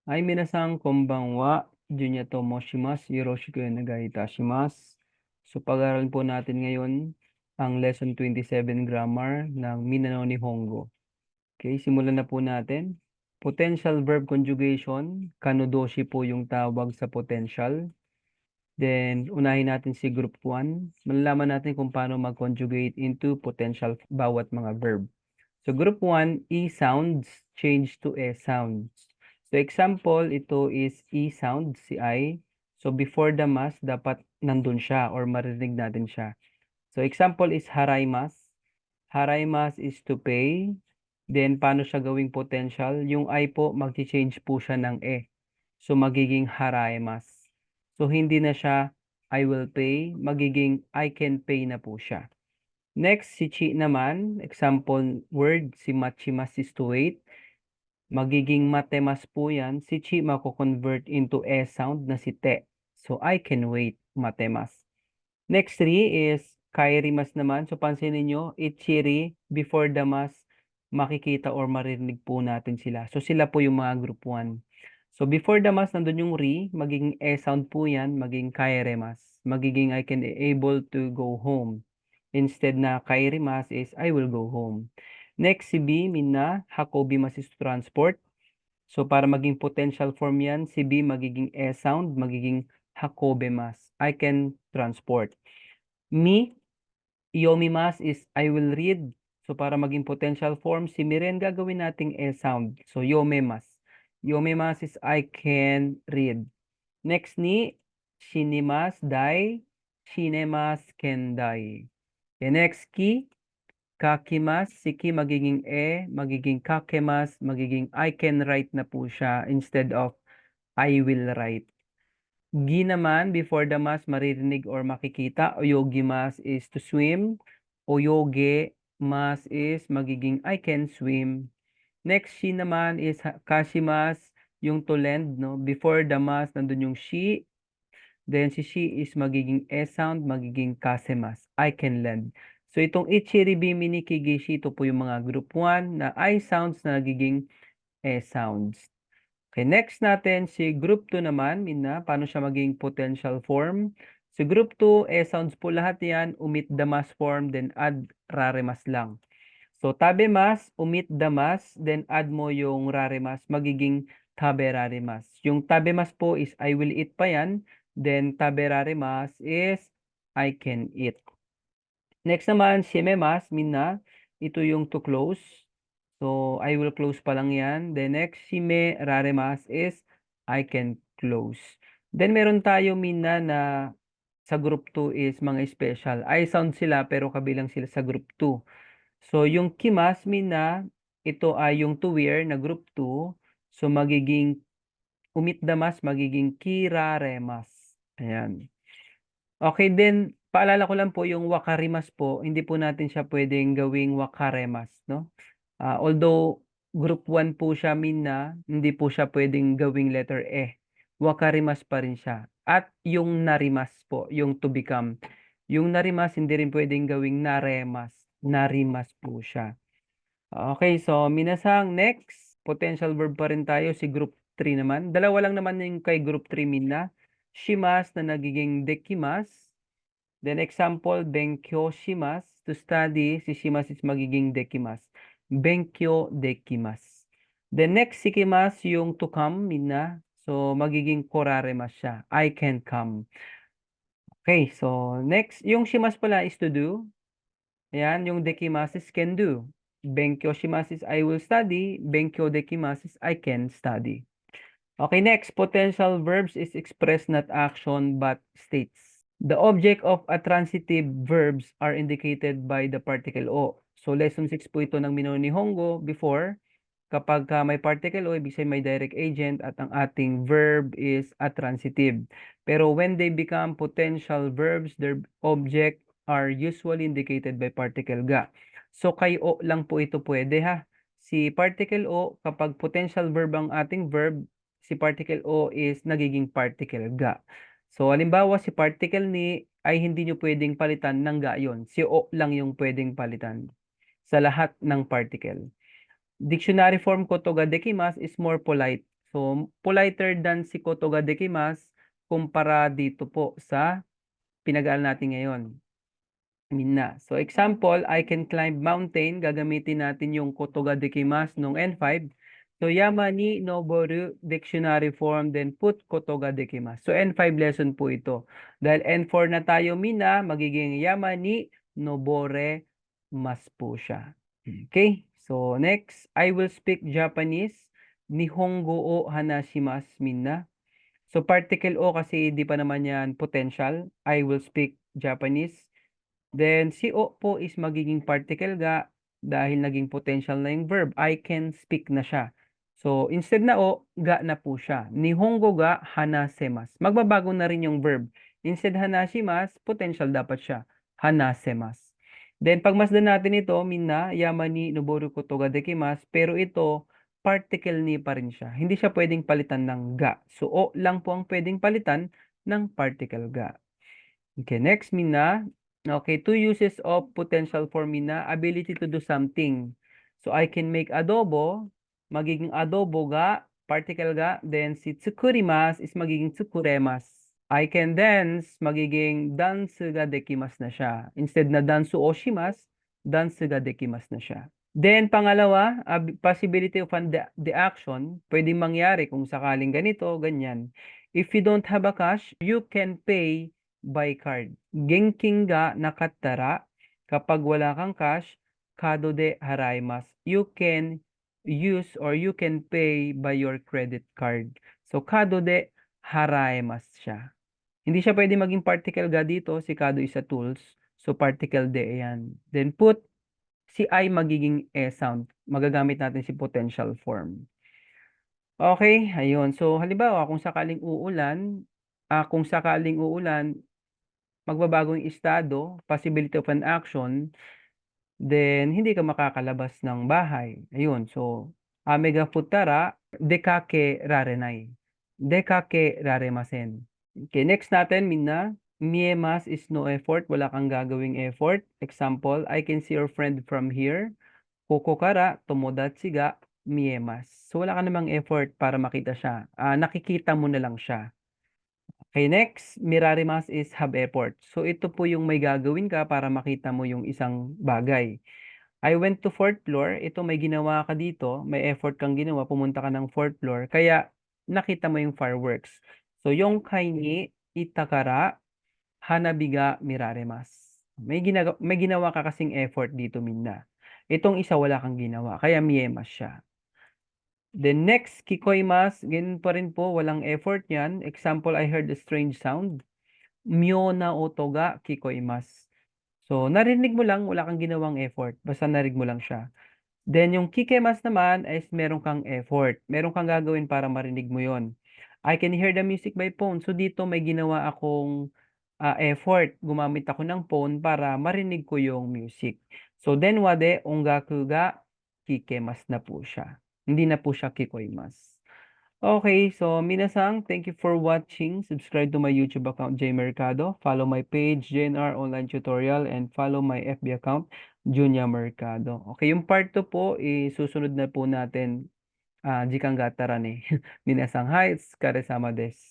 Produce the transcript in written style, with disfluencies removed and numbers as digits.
はい、皆さん、こんばんは。Junya to moshimasu. Yoroshiku onegai itashimasu. So, pag-aaral po natin ngayon ang Lesson 27 Grammar ng Minano Nihongo. Okay, simulan na po natin. Potential verb conjugation. Kanodoshi po yung tawag sa potential. Then, unahin natin si Group 1. Malalaman natin kung paano mag-conjugate into potential bawat mga verb. So, Group 1, E sounds change to E sounds. So, example, ito is E sound, si I. So, before the mas, dapat nandun siya or marinig natin siya. So, example is haraimas. Haraimas is to pay. Then, paano siya gawing potential? Yung I po, mag-change po siya ng E. So, magiging haraimas. So, hindi na siya I will pay. Magiging I can pay na po siya. Next, si chi naman. Example word, si machimas is to wait. Magiging matemas po yan. Si chi mako-convert into E sound na si te. So, I can wait, matemas. Next three is kairimas naman. So, pansinin nyo, ichiri, before the mas, makikita or marinig po natin sila. So, sila po yung mga group 1. So, before the mas, nandun yung ri, magiging E sound po yan, magiging kairimas. Magiging I can able to go home. Instead na kairimas is I will go home. Next, si B, mina, hakobimas is to transport. So, para maging potential form yan, si B magiging E sound, magiging hakobemas. I can transport. Mi, yomimas is I will read. So, para maging potential form, si Miren gagawin nating E sound. So, yomemas. Yomemas is I can read. Next ni, shinimas, die. Shinemas, can die. Okay, next ki, kakimas. Si ki magiging E, magiging kakemas, magiging I can write na po siya instead of I will write. Gi naman, before the mas, maririnig or makikita. Oyogi mas is to swim. Oyoge mas is magiging I can swim. Next, shi naman is kashimas, yung to lend, no? Before the mas, nandun yung shi. Then si shi is magiging E sound, magiging kasemas. I can lend. So itong ichiribi minikigishi, ito po yung mga group 1 na I sounds na nagiging E sounds. Okay, next natin si group 2 naman, Mina, paano siya maging potential form? Si group 2, sounds po lahat yan, omit the mas form, then add raremas lang. So, tabe mas, omit the mas, then add mo yung raremas, magiging tabe raremas. Yung tabe mas po is I will eat pa yan, then tabe raremas is I can eat. Next naman, shimemas, Mina, ito yung to close. So, I will close pa lang yan. Then next, shime raremas is I can close. Then meron tayo, Mina, na sa group 2 is mga special. I sound sila pero kabilang sila sa group 2. So, yung kimas, Mina, ito ay yung to wear na group 2. So, magiging umit damas, magiging kiraremas. Ayan. Okay, then paalala ko lang po yung wakarimas po, hindi po natin siya pwedeng gawing wakaremas, no? Although group 1 po siya Mina, hindi po siya pwedeng gawing letter E. Wakarimas pa rin siya. At yung narimas po, yung to become. Yung narimas hindi rin pwedeng gawing naremas. Narimas po siya. Okay, so minasang next, potential verb pa rin tayo si group 3 naman. Dalawa lang naman yung kay group 3 Mina. Shimas na nagiging dekimas. Then example, benkyo shimas. To study, si shimas is magiging dekimas. Benkyo dekimas. The next sikimas, yung to come, Mina. So, magiging koraremas siya. I can come. Okay, so next, yung shimas pala is to do. Ayan, yung dekimas is can do. Benkyo shimas is I will study. Benkyo dekimas is I can study. Okay, next, potential verbs is express not action but states. The object of a transitive verbs are indicated by the particle o. So, lesson 6 po ito ng Minono Nihongo before. Kapag may particle o, ibig sabihin may direct agent at ang ating verb is a transitive. Pero when they become potential verbs, their object are usually indicated by particle ga. So, kay o lang po ito pwede ha. Si particle o, kapag potential verb ang ating verb, si particle o is nagiging particle ga. So, halimbawa, si particle ni ay hindi nyo pwedeng palitan ng ga yun. Si o lang yung pwedeng palitan sa lahat ng particle. Dictionary form ko to ga dekimas is more polite. So, politer than si koto ga dekimasu kumpara dito po sa pinag-aaral natin ngayon. Minna. So, example, I can climb mountain. Gagamitin natin yung koto ga dekimasu nung N5. So, yama ni noboru dictionary form, then put koto ga dekimasu. So, N5 lesson po ito. Dahil N4 na tayo, Mina, magiging yama ni nobore mas po siya. Okay? So, next, I will speak Japanese. Nihongo o hanashimasu, Mina. So, particle o kasi di pa naman yan potential. I will speak Japanese. Then, si o po is magiging particle ga dahil naging potential na yung verb. I can speak na siya. So, instead na o, ga na po siya. Nihongo ga hanasemas. Magbabago na rin yung verb. Instead hanashimas, potential dapat siya. Hanasemas. Then, pagmasdan natin ito, minna, yama ni noboru koto ga dekimasu, pero ito, particle ni pa rin siya. Hindi siya pwedeng palitan ng ga. So, o lang po ang pwedeng palitan ng particle ga. Okay, next, Mina. Okay, two uses of potential for Mina. Ability to do something. So, I can make adobo. Magiging adobo ga, particle ga. Then, si tsukurimasu is magiging tsukuremas. I can dance. Magiging dansu ga dekimasu na siya. Instead na dansu o shimasu, dansu ga dekimasu na siya. Then, pangalawa, possibility of the action. Pwedeng mangyari kung sakaling ganito, ganyan. If you don't have a cash, you can pay by card. Genkin ga nakattara, kapag wala kang cash, kado de haraimasu. You can use or you can pay by your credit card. So, kado de haraimasu siya. Hindi siya pwede maging particle ga dito, si kado is a tools. So, particle de yan. Then, put, si I magiging E sound. Magagamit natin si potential form. Okay, ayun. So, halimbawa, kung sakaling uulan, magbabago yung estado, possibility of an action, then hindi ka makakalabas ng bahay. Ayun, so, ame ga futara, dekake rarenai. Dekake raremasen. Okay, next natin, Minna. Miemas is no effort. Wala kang gagawing effort. Example, I can see your friend from here. Koko kara, tomodachi ga miemas. So, wala ka namang effort para makita siya. Nakikita mo na lang siya. Okay, next, mirarimas is have effort. So, ito po yung may gagawin ka para makita mo yung isang bagay. I went to 4th floor. Ito may ginawa ka dito. May effort kang ginawa. Pumunta ka ng 4th floor. Kaya, nakita mo yung fireworks. So, yung kaini itakara hanabiga mirarimas. May ginawa ka kasing effort dito, Minna. Itong isa wala kang ginawa. Kaya miemas siya. The next, kikoimas, ganun pa rin po, walang effort yan. Example, I heard a strange sound. Myo na otoga kikoimas. So, narinig mo lang, wala kang ginawang effort. Basta narinig mo lang siya. Then, yung kikemas naman is meron kang effort. Meron kang gagawin para marinig mo yon. I can hear the music by phone. So, dito may ginawa akong effort. Gumamit ako ng phone para marinig ko yung music. So, then wade, ongaku ga kikemas na po siya. Hindi na po siya kikoimas. Okay, so minasang, thank you for watching. Subscribe to my YouTube account, J Mercado. Follow my page, JNR Online Tutorial, and follow my FB account, Junya Mercado. Okay, yung part 2 po, susunod na po natin, Jikang Gatarane. Minasang, hi, it's Karesama des.